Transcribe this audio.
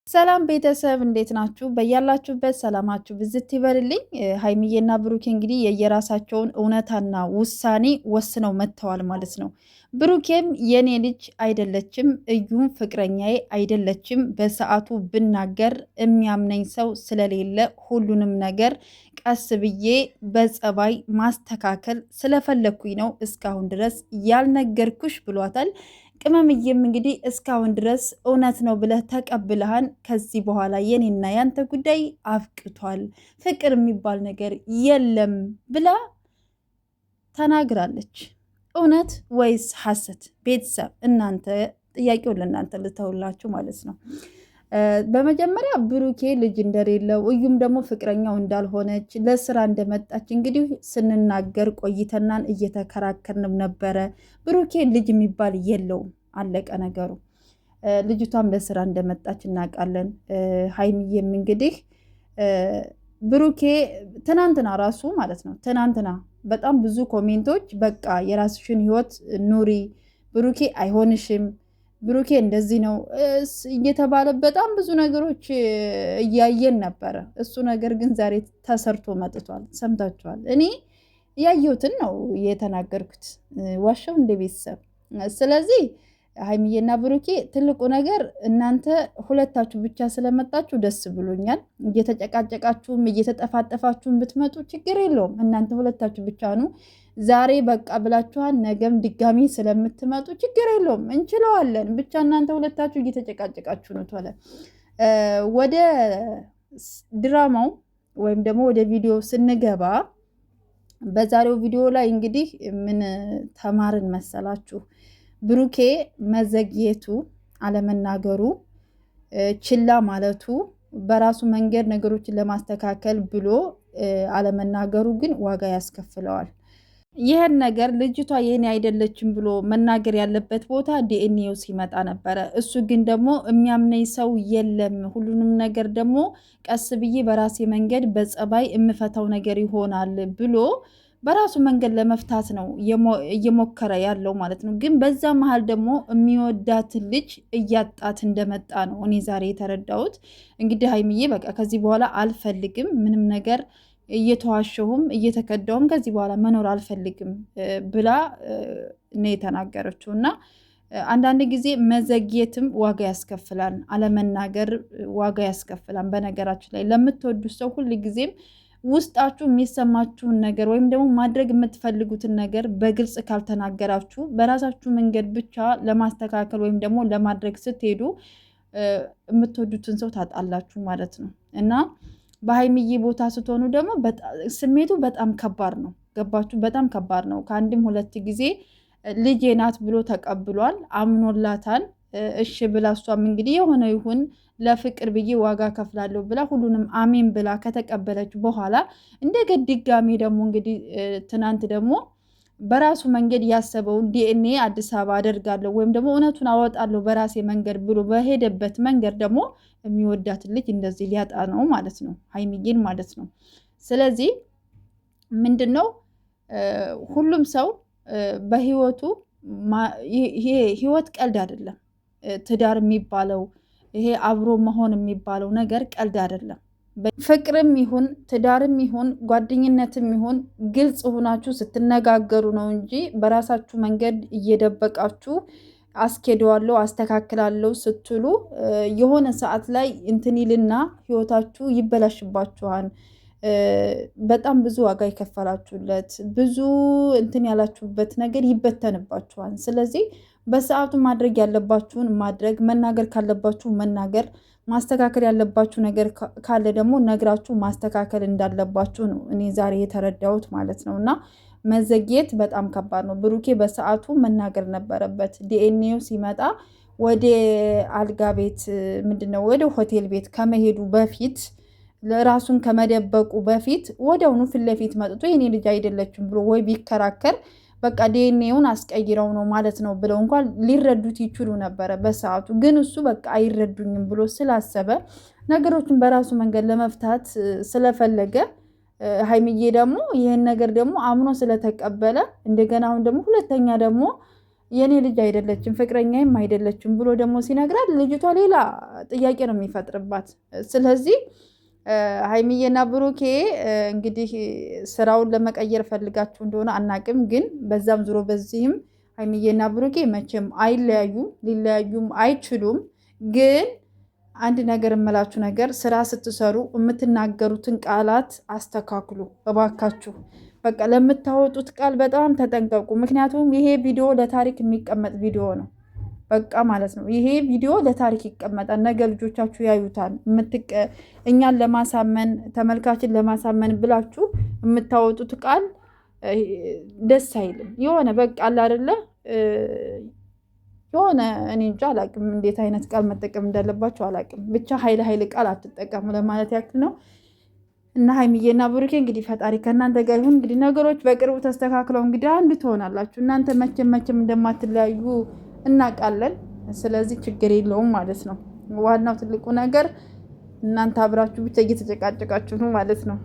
ሰላም ቤተሰብ እንዴት ናችሁ? በያላችሁበት ሰላማችሁ ብዝት ይበልልኝ። ሀይሚዬና ብሩኬ እንግዲህ የየራሳቸውን እውነታና ውሳኔ ወስነው መጥተዋል ማለት ነው። ብሩኬም የኔ ልጅ አይደለችም፣ እዩም ፍቅረኛዬ አይደለችም፣ በሰዓቱ ብናገር የሚያምነኝ ሰው ስለሌለ ሁሉንም ነገር ቀስ ብዬ በጸባይ ማስተካከል ስለፈለኩኝ ነው እስካሁን ድረስ ያልነገርኩሽ ብሏታል። ቅመምዬም እንግዲህ እስካሁን ድረስ እውነት ነው ብለህ ተቀብለሃን፣ ከዚህ በኋላ የኔና ያንተ ጉዳይ አብቅቷል፣ ፍቅር የሚባል ነገር የለም ብላ ተናግራለች። እውነት ወይስ ሐሰት? ቤተሰብ እናንተ ጥያቄውን ለእናንተ ልተውላችሁ ማለት ነው። በመጀመሪያ ብሩኬ ልጅ እንደሌለው እዩም ደግሞ ፍቅረኛው እንዳልሆነች ለስራ እንደመጣች እንግዲህ ስንናገር ቆይተናን እየተከራከርንም ነበረ። ብሩኬ ልጅ የሚባል የለውም፣ አለቀ ነገሩ። ልጅቷም ለስራ እንደመጣች እናውቃለን። ሀይሚዬም እንግዲህ ብሩኬ ትናንትና ራሱ ማለት ነው ትናንትና በጣም ብዙ ኮሜንቶች በቃ የራስሽን ህይወት ኑሪ፣ ብሩኬ አይሆንሽም፣ ብሩኬ እንደዚህ ነው እየተባለ በጣም ብዙ ነገሮች እያየን ነበረ። እሱ ነገር ግን ዛሬ ተሰርቶ መጥቷል። ሰምታችኋል። እኔ ያየሁትን ነው የተናገርኩት። ዋሻው እንደ ቤተሰብ። ስለዚህ ሀይሚዬና ብሩኬ ትልቁ ነገር እናንተ ሁለታችሁ ብቻ ስለመጣችሁ ደስ ብሎኛል። እየተጨቃጨቃችሁም እየተጠፋጠፋችሁም ብትመጡ ችግር የለውም። እናንተ ሁለታችሁ ብቻ ነው። ዛሬ በቃ ብላችኋል። ነገም ድጋሚ ስለምትመጡ ችግር የለውም፣ እንችለዋለን። ብቻ እናንተ ሁለታችሁ እየተጨቃጨቃችሁ ነው። ቶሎ ወደ ድራማው ወይም ደግሞ ወደ ቪዲዮ ስንገባ በዛሬው ቪዲዮ ላይ እንግዲህ ምን ተማርን መሰላችሁ? ብሩኬ መዘግየቱ፣ አለመናገሩ፣ ችላ ማለቱ፣ በራሱ መንገድ ነገሮችን ለማስተካከል ብሎ አለመናገሩ ግን ዋጋ ያስከፍለዋል። ይህን ነገር ልጅቷ የኔ አይደለችም ብሎ መናገር ያለበት ቦታ ዲኤንኤው ሲመጣ ነበረ። እሱ ግን ደግሞ የሚያምነኝ ሰው የለም፣ ሁሉንም ነገር ደግሞ ቀስ ብዬ በራሴ መንገድ በጸባይ የምፈታው ነገር ይሆናል ብሎ በራሱ መንገድ ለመፍታት ነው እየሞከረ ያለው ማለት ነው። ግን በዛ መሀል ደግሞ የሚወዳትን ልጅ እያጣት እንደመጣ ነው እኔ ዛሬ የተረዳሁት። እንግዲህ ሀይሚዬ በቃ ከዚህ በኋላ አልፈልግም፣ ምንም ነገር እየተዋሸሁም እየተከዳውም ከዚህ በኋላ መኖር አልፈልግም ብላ ነው የተናገረችው። እና አንዳንድ ጊዜ መዘግየትም ዋጋ ያስከፍላል፣ አለመናገር ዋጋ ያስከፍላል። በነገራችን ላይ ለምትወዱት ሰው ሁል ጊዜም ውስጣችሁ የሚሰማችሁን ነገር ወይም ደግሞ ማድረግ የምትፈልጉትን ነገር በግልጽ ካልተናገራችሁ በራሳችሁ መንገድ ብቻ ለማስተካከል ወይም ደግሞ ለማድረግ ስትሄዱ የምትወዱትን ሰው ታጣላችሁ ማለት ነው። እና በሀይሚዬ ቦታ ስትሆኑ ደግሞ ስሜቱ በጣም ከባድ ነው። ገባችሁ? በጣም ከባድ ነው። ከአንድም ሁለት ጊዜ ልጄ ናት ብሎ ተቀብሏል፣ አምኖላታል። እሺ ብላ እሷም እንግዲህ የሆነ ይሁን ለፍቅር ብዬ ዋጋ ከፍላለሁ ብላ ሁሉንም አሜን ብላ ከተቀበለች በኋላ እንደገና ድጋሜ ደግሞ እንግዲህ ትናንት ደግሞ በራሱ መንገድ ያሰበውን ዲኤንኤ አዲስ አበባ አደርጋለሁ ወይም ደግሞ እውነቱን አወጣለሁ በራሴ መንገድ ብሎ በሄደበት መንገድ ደግሞ የሚወዳትን ልጅ እንደዚህ ሊያጣ ነው ማለት ነው፣ ሀይሚዬን ማለት ነው። ስለዚህ ምንድን ነው ሁሉም ሰው በህይወቱ ይሄ ህይወት ቀልድ አይደለም። ትዳር የሚባለው ይሄ አብሮ መሆን የሚባለው ነገር ቀልድ አይደለም። ፍቅርም ይሁን ትዳርም ይሁን ጓደኝነትም ይሁን ግልጽ ሆናችሁ ስትነጋገሩ ነው እንጂ በራሳችሁ መንገድ እየደበቃችሁ አስኬደዋለሁ አስተካክላለሁ ስትሉ የሆነ ሰዓት ላይ እንትን ይልና ህይወታችሁ ይበላሽባችኋል። በጣም ብዙ ዋጋ የከፈላችሁለት ብዙ እንትን ያላችሁበት ነገር ይበተንባችኋል። ስለዚህ በሰዓቱ ማድረግ ያለባችሁን ማድረግ፣ መናገር ካለባችሁ መናገር፣ ማስተካከል ያለባችሁ ነገር ካለ ደግሞ ነግራችሁ ማስተካከል እንዳለባችሁ ነው እኔ ዛሬ የተረዳሁት ማለት ነው። እና መዘግየት በጣም ከባድ ነው። ብሩኬ በሰዓቱ መናገር ነበረበት። ዲኤንኤው ሲመጣ ወደ አልጋ ቤት ምንድነው ወደ ሆቴል ቤት ከመሄዱ በፊት ራሱን ከመደበቁ በፊት ወዲያውኑ ፊት ለፊት መጥቶ የኔ ልጅ አይደለችም ብሎ ወይ ቢከራከር በቃ ዲኤንኤውን አስቀይረው ነው ማለት ነው ብለው እንኳን ሊረዱት ይችሉ ነበረ በሰዓቱ። ግን እሱ በቃ አይረዱኝም ብሎ ስላሰበ ነገሮችን በራሱ መንገድ ለመፍታት ስለፈለገ ሀይሚዬ ደግሞ ይህን ነገር ደግሞ አምኖ ስለተቀበለ እንደገና አሁን ደግሞ ሁለተኛ ደግሞ የኔ ልጅ አይደለችም ፍቅረኛዬም አይደለችም ብሎ ደግሞ ሲነግራት ልጅቷ ሌላ ጥያቄ ነው የሚፈጥርባት። ስለዚህ ሀይሚዬና ብሩኬ እንግዲህ ስራውን ለመቀየር ፈልጋችሁ እንደሆነ አናቅም፣ ግን በዛም ዙሮ በዚህም ሀይሚዬና ብሩኬ መቼም አይለያዩም፣ ሊለያዩም አይችሉም። ግን አንድ ነገር የምላችሁ ነገር ስራ ስትሰሩ የምትናገሩትን ቃላት አስተካክሉ እባካችሁ። በቃ ለምታወጡት ቃል በጣም ተጠንቀቁ። ምክንያቱም ይሄ ቪዲዮ ለታሪክ የሚቀመጥ ቪዲዮ ነው። በቃ ማለት ነው። ይሄ ቪዲዮ ለታሪክ ይቀመጣል። ነገ ልጆቻችሁ ያዩታል። እኛን ለማሳመን ተመልካችን ለማሳመን ብላችሁ የምታወጡት ቃል ደስ አይልም። የሆነ በቃ አለ አይደለ የሆነ እኔ እንጃ አላቅም፣ እንዴት አይነት ቃል መጠቀም እንዳለባቸው አላቅም። ብቻ ኃይል ቃል አትጠቀሙ ለማለት ያክል ነው። እና ሀይሚዬና ብሩኬ እንግዲህ ፈጣሪ ከእናንተ ጋር ይሁን። እንግዲህ ነገሮች በቅርቡ ተስተካክለው እንግዲህ አንድ ትሆናላችሁ። እናንተ መቼም እንደማትለያዩ እናውቃለን። ስለዚህ ችግር የለውም ማለት ነው። ዋናው ትልቁ ነገር እናንተ አብራችሁ ብቻ እየተጨቃጨቃችሁ ነው ማለት ነው።